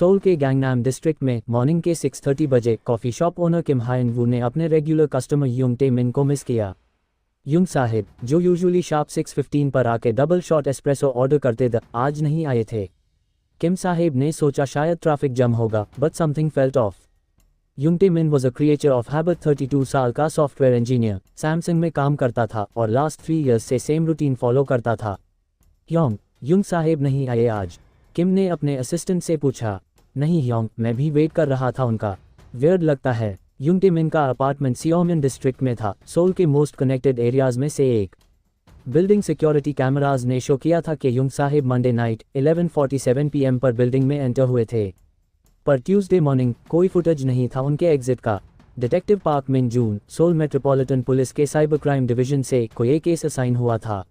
Soul के गैंगनाम district में morning के 6:30 बजे कॉफ़ी शॉप ओनर किम हायन वू ने अपने रेगुलर कस्टमर युंग टे मिन को मिस किया। युंग साहिब, जो यूजुअली शार्प 6:15 पर आके डबल शॉट एस्प्रेसो ऑर्डर करते थे, आज नहीं आए थे। किम साहिब ने सोचा शायद ट्रैफिक जम होगा, but something felt off. Yung Tae Min was a creature of habit. 32 साल का सॉफ्टवेयर इंजीनियर, सैमसंग में काम करता था और लास्ट 3 ईयर्स से सेम रूटीन फॉलो करता था। युंग साहिब नहीं आए आज? किम ने अपने असिस्टेंट से पूछा। नहीं ह्योंग, मैं भी वेट कर रहा था उनका। वियर्ड लगता है। युंग टे मिन का अपार्टमेंट सियोमिन डिस्ट्रिक्ट में था, सोल के मोस्ट कनेक्टेड एरियाज में से एक। बिल्डिंग सिक्योरिटी कैमराज ने शो किया था कि Yung sahib Monday night 11:47 PM पर बिल्डिंग में एंटर हुए थे, पर ट्यूसडे मॉर्निंग कोई फुटेज नहीं था उनके एग्जिट का। डिटेक्टिव पार्क मिन जून, सोल मेट्रोपॉलिटन पुलिस के साइबर क्राइम डिवीजन से कोई केस असाइन हुआ था।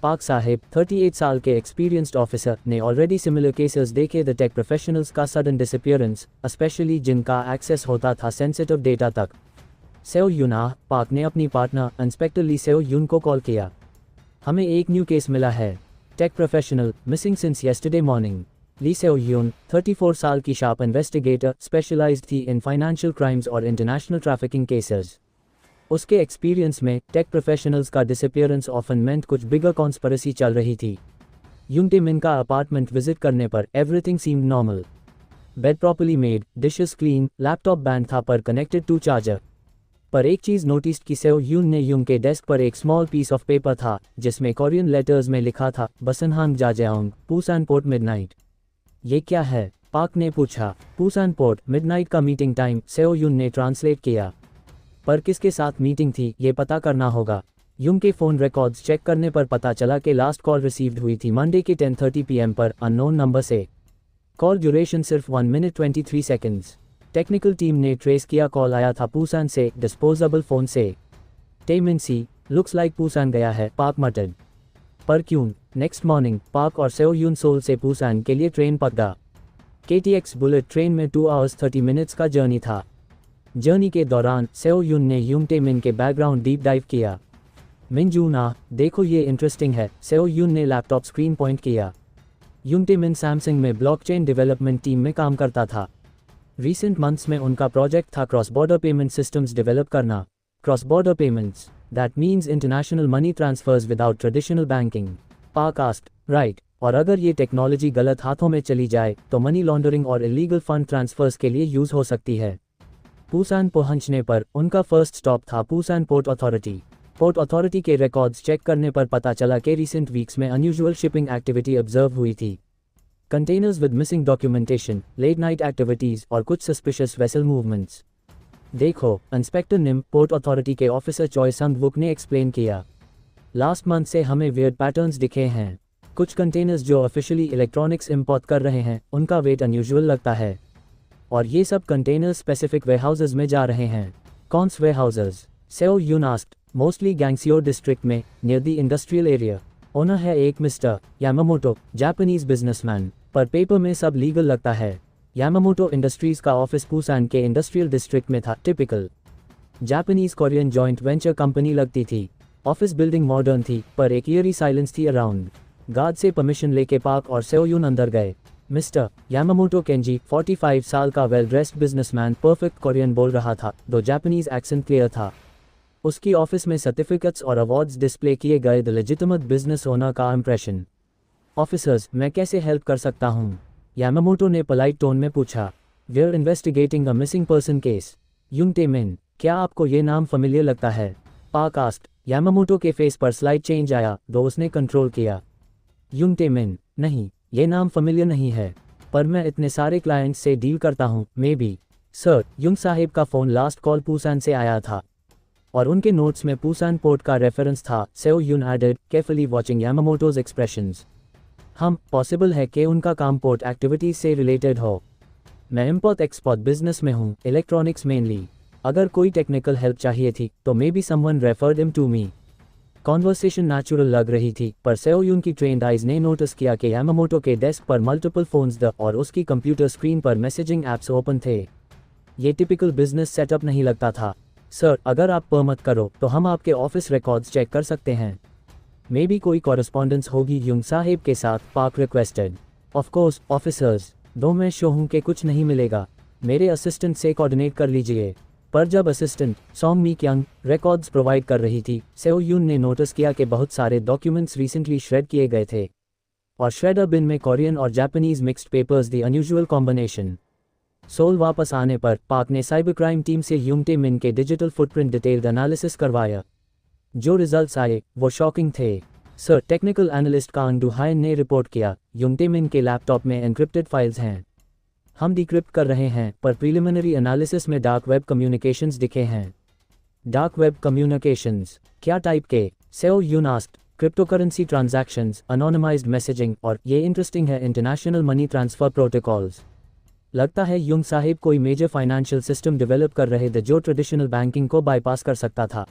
पाक साहिब, 38 साल के एक्सपीरियंस्ड ऑफिसर, ने ऑलरेडी सिमिलर केसेस देखे। द टेक प्रोफेशनल्स का सडन डिसअपीयरेंस, स्पेशली जिनका एक्सेस होता था सेंसिटिव डेटा तक। सेओ यून। पाक ने अपनी पार्टनर इंस्पेक्टर ली सेओ यून को कॉल किया। हमें एक न्यू केस मिला है। Tech professional missing since yesterday morning. Lee Seo Yoon, 34 साल की शार्प इन्वेस्टिगेटर, स्पेशलाइज्ड थी इन फाइनेंशियल क्राइम्स और इंटरनेशनल ट्रैफिकिंग केसेस। उसके एक्सपीरियंस में टेक प्रोफेशनल्स का डिसअपीयरेंस ऑफन मेंट कुछ बिगर कॉन्स्पिरेसी चल रही थी। युंग टे मिन का अपार्टमेंट विजिट करने पर everything seemed normal. Bed properly made, dishes clean, laptop band था पर कनेक्टेड टू चार्जर। पर एक चीज़ नोटिस की सेओ यून ने। युंग के डेस्क पर एक स्मॉल पीस ऑफ पेपर था जिसमें कोरियन लेटर्स में लिखा था, बसनहांग जाजेओंग, पूसान पोर्ट मिडनाइट। ये क्या है? पाक ने पूछा। पूसान पोर्ट मिडनाइट का मीटिंग टाइम, सेओ यून ने ट्रांसलेट किया। पर किसके साथ मीटिंग थी ये पता करना होगा। युंग के फ़ोन रिकॉर्ड्स चेक करने पर पता चला कि लास्ट कॉल रिसीव्ड हुई थी मंडे के 10:30 PM पर अननोन नंबर से। कॉल ड्यूरेशन सिर्फ 1 मिनट 23 सेकंड्स। टेक्निकल टीम ने ट्रेस किया, कॉल आया था पूसान से, डिस्पोजेबल फ़ोन से। टेमिन सी, लुक्स लाइक पूसान गया है, पाक मटड। पर क्यों? नेक्स्ट मॉर्निंग पाक और सेओ यून सोल से पूसान के लिए ट्रेन पकड़ा। KTX बुलेट ट्रेन में 2 hours 30 minutes का जर्नी था। जर्नी के दौरान सेओ यून ने युंग टे मिन के बैकग्राउंड डीप डाइव किया। मिन जून, देखो ये इंटरेस्टिंग है। सेओ यून ने लैपटॉप स्क्रीन पॉइंट किया। युंग टे मिन सैमसंग में ब्लॉकचेन डेवलपमेंट टीम में काम करता था। रीसेंट मंथ्स में उनका प्रोजेक्ट था cross border payment systems develop करना। Cross border payments, that means international money transfers without traditional banking. Park asked, right, और अगर ये टेक्नोलॉजी गलत हाथों में चली जाए तो मनी लॉन्ड्रिंग और इलीगल फंड ट्रांसफर्स के लिए यूज़ हो सकती है। पूसान पहुंचने पर उनका फर्स्ट स्टॉप था Pusan port authority. Port authority के रिकॉर्ड्स चेक करने पर पता चला कि रिसेंट वीक्स में अनयूजुअल शिपिंग एक्टिविटी ऑब्जर्व हुई थी। Containers with missing documentation, late night activities और कुछ सस्पिशियस वेसल मूवमेंट्स। देखो, इंस्पेक्टर निम, पोर्ट अथॉरिटी के ऑफिसर चॉय संग वुक ने एक्सप्लेन किया। लास्ट मंथ से हमें वियर्ड पैटर्न्स दिखे हैं। कुछ कंटेनर्स जो ऑफिशियली इलेक्ट्रॉनिक्स इंपोर्ट कर रहे हैं उनका वेट अनयूजुअल लगता है, और ये सब कंटेनर्स स्पेसिफिक वेयरहाउसेस में जा रहे हैं। कौनस warehouses? Seo Yoon asked. Mostly Gangseo district में, near the industrial area. Owner है एक मिस्टर यामामोटो, जापानीज बिजनेसमैन, पर पेपर में सब लीगल लगता है। यामामोटो इंडस्ट्रीज का ऑफिस पूसान के इंडस्ट्रियल डिस्ट्रिक्ट में था। Typical Japanese Korean joint venture company लगती थी। ऑफिस बिल्डिंग मॉडर्न थी पर एक ईयरी साइलेंस थी अराउंड। गार्ड से परमिशन लेके पाक और सेओ यून अंदर गए। मिस्टर यामामोटो केंजी, 45 साल का well dressed businessman, perfect Korean बोल रहा था, दो जापानीज एक्सेंट क्लियर था। उसकी ऑफिस में सर्टिफिकेट्स और अवार्ड्स डिस्प्ले किए गए। द लेजिटिमेट बिजनेस ओनर का इंप्रेशन। ऑफिसर्स, मैं कैसे हेल्प कर सकता हूँ? यामामोटो ने पोलाइट टोन में पूछा। We are investigating a missing person case. Yung Tae Min, क्या आपको ये नाम फेमिलियर लगता है? पाक आस्क्ड। यामामोटो के फेस पर स्लाइड चेंज आया, दो उसने कंट्रोल किया। युंग टे मिन, नहीं, ये नाम फेमिलियर नहीं है, पर मैं इतने सारे क्लाइंट्स से डील करता हूँ। Maybe. Sir, Yung sahib का फ़ोन लास्ट कॉल पूसान से आया था और उनके नोट्स में पूसान पोर्ट का रेफरेंस था। Seo Yoon added, carefully watching Yamamoto's expressions. Hmm possible है कि उनका काम पोर्ट एक्टिविटीज से रिलेटेड हो। मैं इम्पोर्ट एक्सपोर्ट बिजनेस में हूँ, इलेक्ट्रॉनिक्स मेनली। अगर कोई टेक्निकल हेल्प चाहिए थी तो maybe someone referred him to me. Conversation natural लग रही थी, पर सेओ यून की ट्रेन्ड आइज ने नोटिस किया कि यामामोटो के डेस्क पर मल्टीपल फोन्स द और उसकी कंप्यूटर स्क्रीन पर मैसेजिंग ऐप्स ओपन थे। ये टिपिकल बिजनेस सेटअप नहीं लगता था। सर, अगर आप परमिट करो तो हम आपके ऑफिस रिकॉर्ड्स चेक कर सकते हैं। मे बी कोई कॉरेस्पॉन्डेंस होगी युंग साहिब के साथ, पाक रिक्वेस्टेड। Of course officers. दो मैं शो हूँ कि कुछ नहीं मिलेगा, मेरे असिस्टेंट से कोऑर्डिनेट कर लीजिए। पर जब असिस्टेंट सॉन्ग मी क्यांग रिकॉर्ड्स प्रोवाइड कर रही थी, सेओ यून ने नोटिस किया कि बहुत सारे डॉक्यूमेंट्स रिसेंटली श्रेड किए गए थे और श्रेडर बिन में कोरियन और Japanese mixed papers the unusual combination. Seoul वापस आने पर पाक ने साइबर क्राइम टीम से यूंग टे मिन के डिजिटल फुटप्रिंट डिटेल्ड एनालिसिस करवाया। जो रिजल्ट्स आए वो शॉकिंग थे। सर टेक्निकल एनालिस्ट कांग डुहायन ने रिपोर्ट किया, यूंग टे मिन के लैपटॉप में एनक्रिप्टेड फाइल्स हैं। हम डिक्रिप्ट कर रहे हैं, पर प्रीलिमिनरी एनालिसिस में डार्क वेब कम्युनिकेशंस दिखे हैं। डार्क वेब कम्युनिकेशंस क्या टाइप के? Seo Yoon asked. Cryptocurrency transactions, anonymized messaging और ये इंटरेस्टिंग है, इंटरनेशनल मनी ट्रांसफर प्रोटोकॉल्स। लगता है यूंग साहिब कोई मेजर फाइनेंशियल सिस्टम डेवलप कर रहे थे जो ट्रेडिशनल बैंकिंग को बाईपास कर सकता था।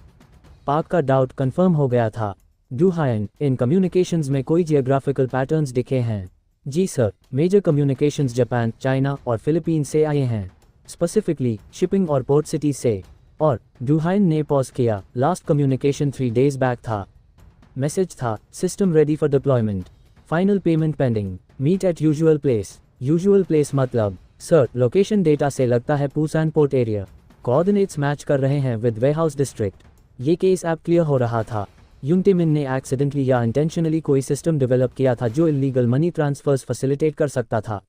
पाक का डाउट कंफर्म हो गया था। डुहायन, इन कम्युनिकेशंस में कोई जियोग्राफिकल पैटर्न्स दिखे हैं? जी sir, major communications Japan, China और फिलीपींस से आए हैं, स्पेसिफिकली शिपिंग और पोर्ट सिटीज से। और डुहायन ने पॉज किया, लास्ट कम्युनिकेशन 3 days बैक था। मैसेज था, system ready for deployment, final payment pending, meet at usual place. Usual place मतलब? सर, लोकेशन डेटा से लगता है Busan port area. Coordinates match कर रहे हैं विद वेयरहाउस डिस्ट्रिक्ट। ये केस ऐप क्लियर हो रहा था। यूंग टे मिन ने एक्सीडेंटली या इंटेंशनली कोई सिस्टम डेवलप किया था जो इलीगल मनी ट्रांसफर्स फैसिलिटेट कर सकता था,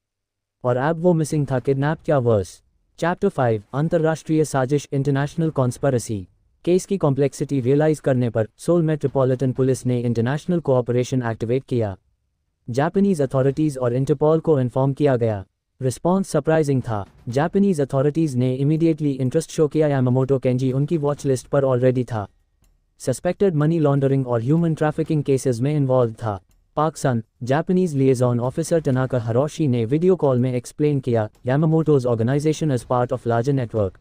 और ऐप वो मिसिंग था। किडनैप क्या वर्स? चैप्टर 5 अंतर्राष्ट्रीय साजिश, इंटरनेशनल कॉन्स्पिरेसी। केस की कॉम्प्लेक्सिटी रियलाइज करने पर सोल मेट्रोपॉलिटन पुलिस ने इंटरनेशनल कोऑपरेशन एक्टिवेट किया। जापानीज अथॉरिटीज़ और इंटरपोल को इन्फॉर्म किया गया। रिस्पॉन्स सरप्राइजिंग था। जापानीज अथॉरिटीज़ ने इमीडिएटली इंटरेस्ट शो किया। यामामोटो केंजी उनकी वॉच लिस्ट पर ऑलरेडी था। सस्पेक्टेड मनी लॉन्ड्रिंग और ह्यूमन ट्रैफिकिंग केसेस में इन्वॉल्व था। पाक सन जापानीज लिएजॉन ऑफिसर टनाका हिरोशी ने वीडियो कॉल में एक्सप्लेन किया, यामामोटोज organisation as part of larger network.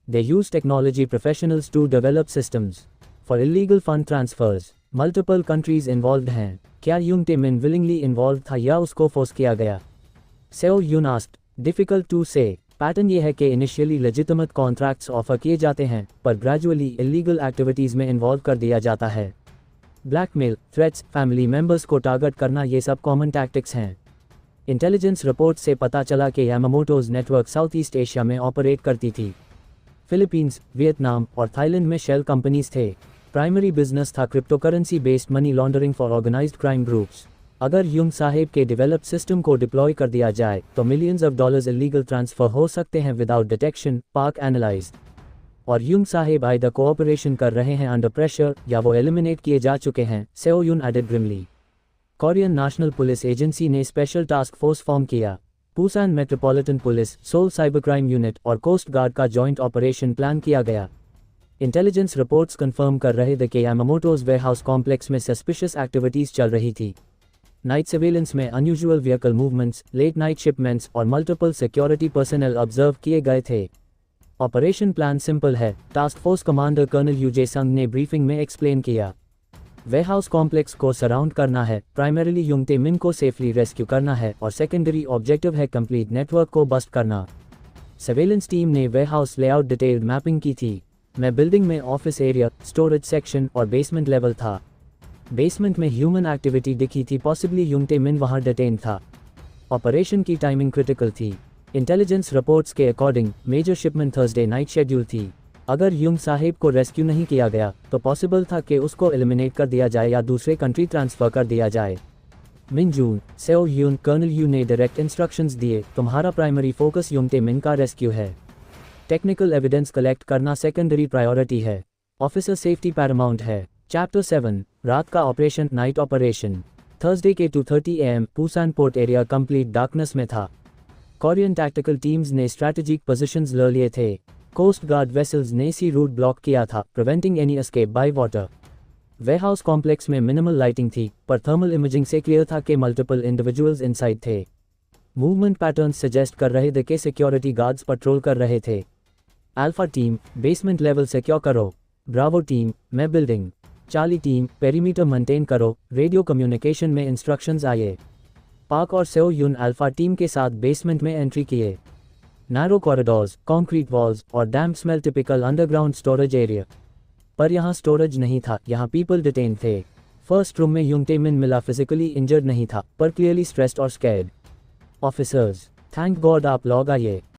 They use technology professionals to develop systems for illegal fund transfers. Multiple countries involved हैं। क्या Jung Tae मिन willingly involved था या उसको फोर्स किया गया? सेओ यून asked, difficult to say। Pattern ये है कि इनिशियली लेजिटिमेट कॉन्ट्रैक्ट्स ऑफर किए जाते हैं, पर ग्रेजुअली इलीगल एक्टिविटीज़ में इन्वॉल्व कर दिया जाता है। ब्लैकमेल, थ्रेट्स, फैमिली मेंबर्स को टारगेट करना, ये सब कॉमन टैक्टिक्स हैं। इंटेलिजेंस रिपोर्ट से पता चला कि Yamamoto's network South East Asia में ऑपरेट करती थी। फिलीपींस, वियतनाम और थाईलैंड में शेल कंपनीज थे। प्राइमरी बिजनेस था cryptocurrency based money laundering for organised crime groups. अगर यूंग साहिब के डेवलप्ड सिस्टम को डिप्लॉय कर दिया जाए तो millions of dollars illegal transfer हो सकते हैं विदाउट डिटेक्शन, पाक एनालाइज्ड। और यूंग साहिब आइदर कोऑपरेशन कर रहे हैं अंडर प्रेशर या वो एलिमिनेट किए जा चुके हैं, Seo Yoon added grimly. Korean national police agency ने स्पेशल टास्क फोर्स फॉर्म किया। Busan metropolitan police, Seoul cyber crime unit और कोस्ट गार्ड का जॉइंट ऑपरेशन प्लान किया गया। इंटेलिजेंस रिपोर्ट्स कंफर्म कर रहे थे कि यामामोटोज वेयरहाउस कॉम्प्लेक्स में सस्पिशियस एक्टिविटीज़ चल रही थी। नाइट सर्वेलेंस में unusual vehicle movements, late night shipments और मल्टीपल सिक्योरिटी पर्सनल ऑब्जर्व किए गए थे। ऑपरेशन प्लान सिंपल है, टास्क फोर्स कमांडर कर्नल यूजे संग ने ब्रीफिंग में एक्सप्लेन किया। वेयरहाउस कॉम्प्लेक्स को सराउंड करना है, प्राइमरीली यूंग टे मिन को सेफली रेस्क्यू करना है और सेकेंडरी ऑब्जेक्टिव है कंप्लीट नेटवर्क को बस्ट करना। सर्वेलेंस टीम ने वेयरहाउस लेआउट डिटेल्ड मैपिंग की थी। मैं बिल्डिंग में ऑफिस एरिया, स्टोरेज सेक्शन और बेसमेंट लेवल था। बेसमेंट में ह्यूमन एक्टिविटी दिखी थी, पॉसिबली यूंग टे मिन वहाँ डिटेन था। ऑपरेशन की टाइमिंग क्रिटिकल थी। इंटेलिजेंस रिपोर्ट्स के according major shipment Thursday night schedule थी। अगर यूंग साहिब को रेस्क्यू नहीं किया गया तो पॉसिबल था कि उसको एलिमिनेट कर दिया जाए या दूसरे कंट्री ट्रांसफ़र कर दिया जाए। मिन जून, सेओ यून, कर्नल यू ने डायरेक्ट इंस्ट्रक्शंस दिए, तुम्हारा प्राइमरी फोकस यूंग टे मिन का रेस्क्यू है। टेक्निकल एविडेंस कलेक्ट करना सेकेंडरी प्रायोरिटी है। ऑफिसर सेफ्टी पैरामाउंट है। चैप्टर 7 रात का ऑपरेशन, नाइट ऑपरेशन। थर्सडे के 2:30 AM Busan port area complete darkness में था। कोरियन टैक्टिकल टीम्स ने स्ट्रैटेजिक पोजीशंस ले लिए थे। कोस्ट गार्ड वेसल्स ने सी रूट ब्लॉक किया था, preventing any escape by water. Warehouse complex में मिनिमल लाइटिंग थी, पर थर्मल इमेजिंग से क्लियर था कि मल्टीपल इंडिविजुअल्स इनसाइड थे। मूवमेंट पैटर्न्स सजेस्ट कर रहे थे कि सिक्योरिटी गार्ड्स पेट्रोल कर रहे थे। Alpha team, basement level secure करो। ब्रावो टीम, मैं building. Charlie team, perimeter maintain करो। रेडियो कम्युनिकेशन में इंस्ट्रक्शंस आए। पाक और सेओ यून अल्फा टीम के साथ बेसमेंट में एंट्री किए। नैरो कॉरिडोर्स, कंक्रीट वॉल्स और damp smell typical underground storage area. पर यहाँ स्टोरेज नहीं था, यहाँ पीपल डिटेन थे। फर्स्ट रूम में यूंग टे मिन मिला, फिजिकली इंजर्ड नहीं था, पर क्लियरली स्ट्रेस्ड और स्कैर्ड। ऑफिसर्स, थैंक गॉड आप लौट आए।